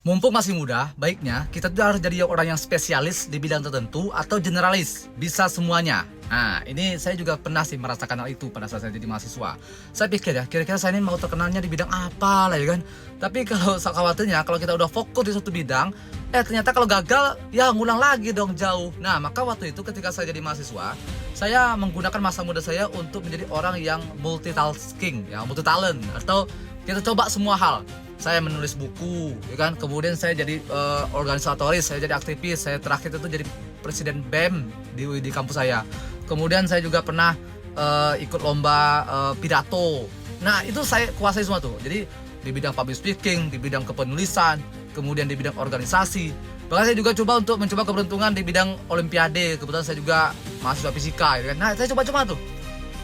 Mumpung masih muda, baiknya kita tuh harus jadi orang yang spesialis di bidang tertentu atau generalis, bisa semuanya. Nah, ini saya juga pernah sih merasakan hal itu pada saat saya jadi mahasiswa. Saya pikir ya, kira-kira saya ini mau terkenalnya di bidang apa lah ya kan. Tapi kalau khawatirnya, kalau kita udah fokus di satu bidang, ternyata kalau gagal, ya ngulang lagi dong jauh. Nah, maka waktu itu ketika saya jadi mahasiswa, saya menggunakan masa muda saya untuk menjadi orang yang multitasking, ya multi talent, atau kita coba semua hal. Saya menulis buku, ya kan. Kemudian saya jadi organisatoris, saya jadi aktivis. Saya terakhir itu jadi presiden BEM di kampus saya. Kemudian saya juga pernah ikut lomba pidato. Nah, itu saya kuasai semua tuh. Jadi di bidang public speaking, di bidang kepenulisan, kemudian di bidang organisasi. Bahkan saya juga mencoba keberuntungan di bidang olimpiade. Kebetulan saya juga mahasiswa fisika, ya kan. Nah, saya coba-coba tuh.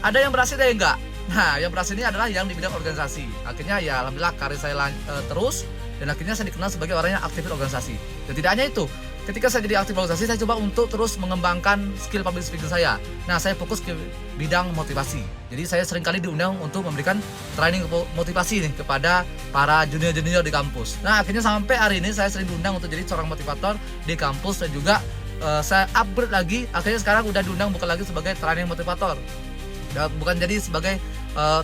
Ada yang berhasil, ada yang enggak. Nah, yang berhasil ini adalah yang di bidang organisasi. Akhirnya ya alhamdulillah karir saya terus, dan akhirnya saya dikenal sebagai orang yang aktif organisasi. Dan tidak hanya itu, ketika saya jadi aktif organisasi, saya coba untuk terus mengembangkan skill public speaking saya. Nah, saya fokus ke bidang motivasi. Jadi saya seringkali diundang untuk memberikan training motivasi nih kepada para junior-junior di kampus. Nah, akhirnya sampai hari ini saya sering diundang untuk jadi seorang motivator di kampus, dan juga saya upgrade lagi. Akhirnya sekarang udah diundang bukan lagi sebagai training motivator, bukan jadi sebagai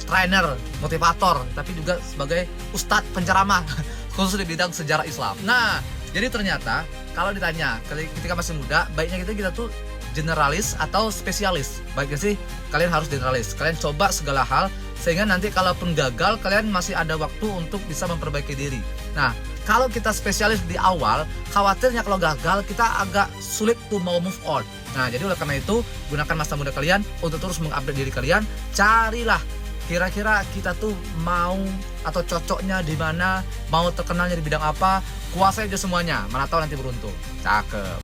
trainer motivator, tapi juga sebagai ustadz penceramah khusus di bidang sejarah Islam. Nah, jadi ternyata kalau ditanya ketika masih muda, baiknya kita tuh generalis atau spesialis. Baiknya sih kalian harus generalis. Kalian coba segala hal sehingga nanti kalaupun gagal, kalian masih ada waktu untuk bisa memperbaiki diri. Nah, kalau kita spesialis di awal, khawatirnya kalau gagal kita agak sulit tuh mau move on. Nah, jadi oleh karena itu, gunakan masa muda kalian untuk terus mengupdate diri kalian. Carilah kira-kira kita tuh mau atau cocoknya di mana, mau terkenalnya di bidang apa, kuasai aja semuanya. Mana tahu nanti beruntung. Cakep.